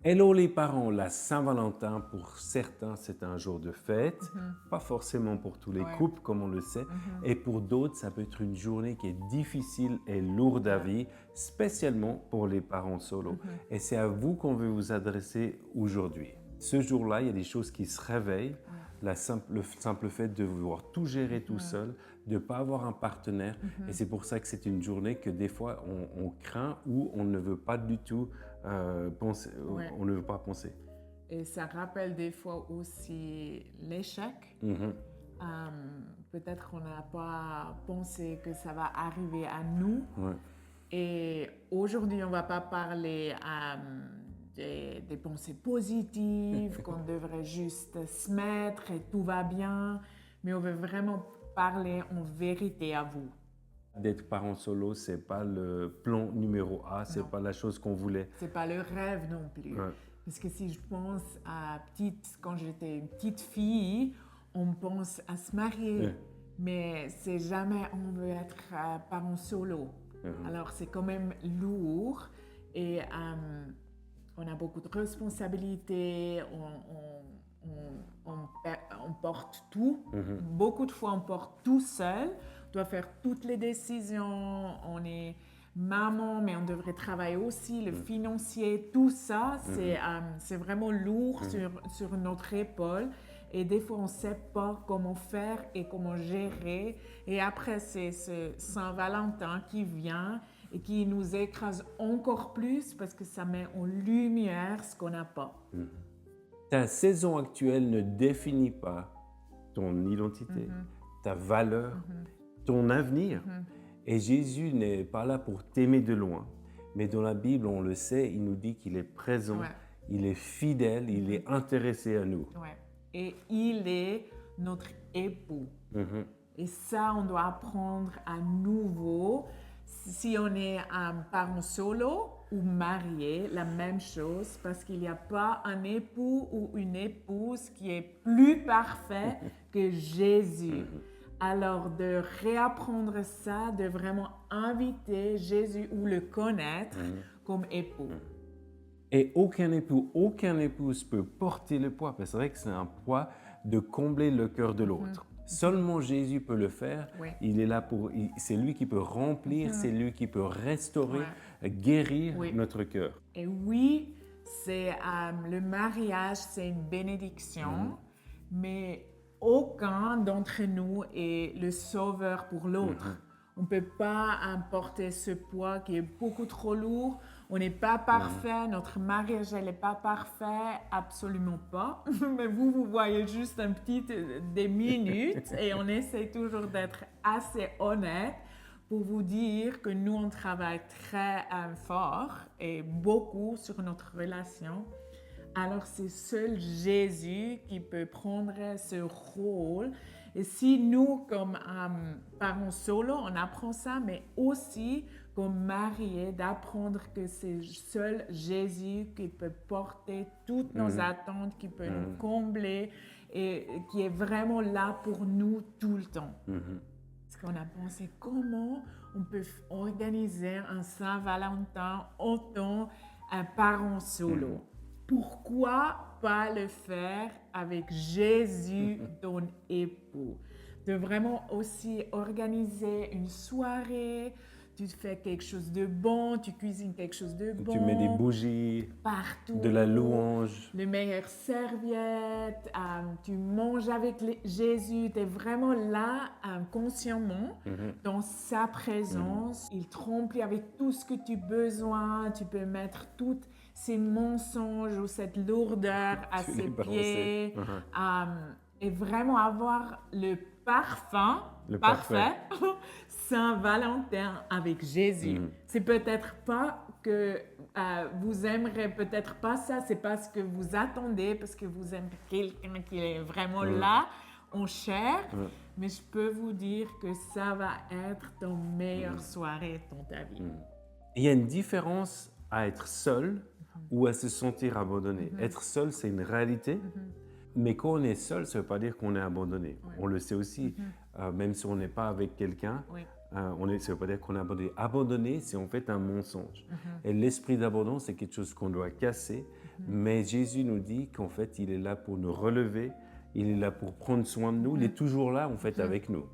Hello les parents, la Saint-Valentin, pour certains, c'est un jour de fête, Mhm. pas forcément pour tous les Ouais. couples, comme on le sait, Mhm. et pour d'autres, ça peut être une journée qui est difficile et lourde à Ouais. vivre, spécialement pour les parents solo. Mhm. Et c'est à vous qu'on veut vous adresser aujourd'hui. Ce jour-là, il y a des choses qui se réveillent, Ouais. le simple fait de vouloir tout gérer tout Mhm. seul, de ne pas avoir un partenaire, et Mhm. c'est pour ça que c'est une journée que des fois on craint ou on ne veut pas du tout penser, Ouais. on ne veut pas penser. Et ça rappelle des fois aussi l'échec. Mhm. Peut-être qu'on n'a pas pensé que ça va arriver à nous. Ouais. Et aujourd'hui, on ne va pas parler des pensées positives, qu'on devrait juste se mettre et tout va bien, mais on veut vraiment parler en vérité à vous. D'être parent solo, c'est pas le plan numéro A, c'est Non. pas la chose qu'on voulait. C'est pas le rêve non plus. Ouais. Parce que si je pense quand j'étais une petite fille, on pense à se marier. Ouais. Mais c'est jamais on veut être parent solo. Mhm. Alors c'est quand même lourd et on a beaucoup de responsabilités, on porte tout. Beaucoup de fois on porte tout seul, on doit faire toutes les décisions, on est maman, mais on devrait travailler aussi, le financier, tout ça, c'est vraiment lourd sur notre épaule. Et des fois, on ne sait pas comment faire et comment gérer. Et après, c'est ce Saint-Valentin qui vient et qui nous écrase encore plus parce que ça met en lumière ce qu'on n'a pas. Ta saison actuelle ne définit pas ton identité, ta valeur, ton avenir. Et Jésus n'est pas là pour t'aimer de loin. Mais dans la Bible, on le sait, il nous dit qu'il est présent, Ouais. il est fidèle, il est intéressé à nous. Ouais. Et il est notre époux. Et ça, on doit apprendre à nouveau. Si on est un parent solo ou marié, la même chose, parce qu'il n'y a pas un époux ou une épouse qui est plus parfait que Jésus. Alors, de réapprendre ça, de vraiment inviter Jésus ou le connaître comme époux. Et aucun époux, aucune épouse peut porter le poids, parce que c'est vrai que c'est un poids de combler le cœur de l'autre. Seulement Jésus peut le faire. Oui. Il est là c'est lui qui peut remplir, c'est lui qui peut restaurer, guérir Oui. notre cœur. Et oui, le mariage, c'est une bénédiction, mais aucun d'entre nous est le sauveur pour l'autre. On ne peut pas porter ce poids qui est beaucoup trop lourd. On n'est pas parfait, notre mariage n'est pas parfait, absolument pas. Mais vous voyez juste des minutes et on essaie toujours d'être assez honnête pour vous dire que nous, on travaille très fort et beaucoup sur notre relation. Alors, c'est seul Jésus qui peut prendre ce rôle. Et si nous, comme parents solo, on apprend ça, mais aussi comme mariés, d'apprendre que c'est seul Jésus qui peut porter toutes nos attentes, qui peut nous combler et qui est vraiment là pour nous tout le temps. Parce qu'on a pensé comment on peut organiser un Saint-Valentin en tant un parent solo. Pourquoi pas le faire avec Jésus, ton époux? De vraiment aussi organiser une soirée, tu fais quelque chose de bon, tu cuisines quelque chose de bon. Tu mets des bougies, Partout. de la louange. Les meilleures serviettes, tu manges avec Jésus, tu es vraiment là consciemment dans sa présence. Il te remplit avec tout ce que tu as besoin, tu peux mettre toutes ces mensonges ou cette lourdeur à Tu ses les balances. pieds et vraiment avoir le parfum Le parfait Saint-Valentin avec Jésus. C'est peut-être pas que vous aimerez peut-être pas ça, c'est pas ce que vous attendez parce que vous aimez quelqu'un qui est vraiment là en chair, mais je peux vous dire que ça va être ton meilleure soirée de ta vie. Il y a une différence à être seul ou à se sentir abandonné. Être seul, c'est une réalité. Mais quand on est seul, ça ne veut pas dire qu'on est abandonné. On le sait aussi. Même si on n'est pas avec quelqu'un, ça ne veut pas dire qu'on est abandonné. Abandonné, c'est en fait un mensonge. Et l'esprit d'abandon, c'est quelque chose qu'on doit casser Mais Jésus nous dit qu'en fait, il est là pour nous relever, il est là pour prendre soin de nous, il est toujours là en fait avec nous.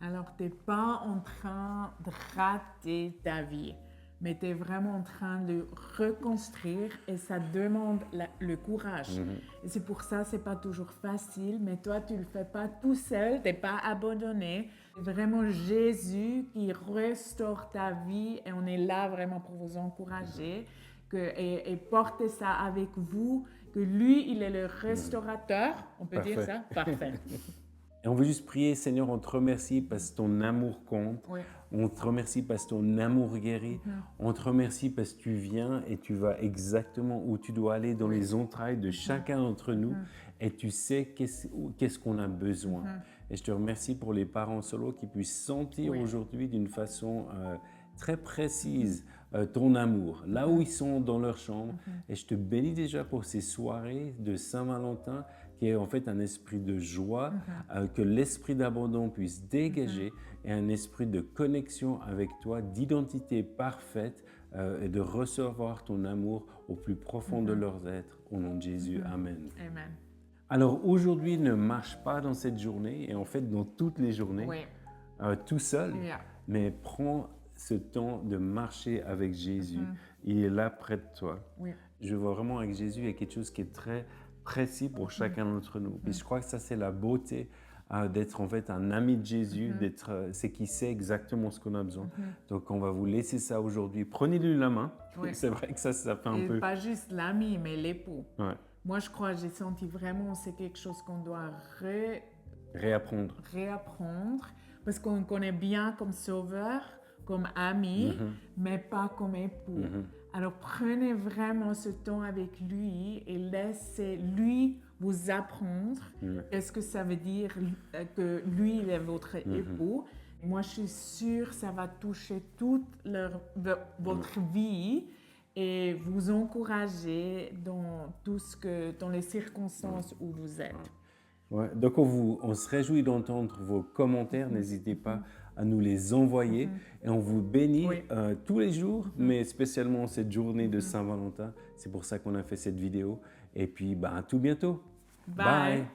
Alors, tu n'es pas en train de rater ta vie, mais tu es vraiment en train de reconstruire et ça demande le courage. Et c'est pour ça, ce n'est pas toujours facile, mais toi, tu ne le fais pas tout seul, tu n'es pas abandonné. C'est vraiment Jésus qui restaure ta vie et on est là vraiment pour vous encourager et porter ça avec vous, que lui, il est le restaurateur. On peut dire ça? Parfait. Et on veut juste prier, Seigneur, on te remercie parce que ton amour compte. Oui. On te remercie parce que ton amour guérit. On te remercie parce que tu viens et tu vas exactement où tu dois aller dans les entrailles de chacun d'entre nous. Et tu sais qu'est-ce qu'on a besoin. Et je te remercie pour les parents solo qui puissent sentir aujourd'hui d'une façon très précise ton amour, là où ils sont dans leur chambre. Et je te bénis déjà pour ces soirées de Saint-Valentin qui est en fait un esprit de joie, que l'esprit d'abandon puisse dégager et un esprit de connexion avec toi, d'identité parfaite et de recevoir ton amour au plus profond de leurs êtres. Au nom de Jésus, Amen. Amen. Alors aujourd'hui, ne marche pas dans cette journée et en fait dans toutes les journées, tout seul, mais prends ce temps de marcher avec Jésus. Il est là près de toi. Je vois vraiment avec Jésus, il y a quelque chose qui est très précis pour chacun d'entre nous. Et je crois que ça, c'est la beauté d'être en fait un ami de Jésus, c'est qu'il sait exactement ce qu'on a besoin. Donc, on va vous laisser ça aujourd'hui. Prenez-lui la main. C'est vrai que ça fait un peu... Et pas juste l'ami, mais l'époux. Ouais. Moi, je crois, j'ai senti vraiment, c'est quelque chose qu'on doit réapprendre. Parce qu'on le connaît bien comme sauveur, comme ami, mais pas comme époux. Alors prenez vraiment ce temps avec lui et laissez-lui vous apprendre qu'est-ce que ça veut dire que lui, il est votre époux. Moi, je suis sûre que ça va toucher toute votre vie et vous encourager dans dans les circonstances où vous êtes. Ouais, donc on se réjouit d'entendre vos commentaires, n'hésitez pas à nous les envoyer et on vous bénit tous les jours, mais spécialement cette journée de Saint-Valentin. C'est pour ça qu'on a fait cette vidéo et puis à tout bientôt. Bye.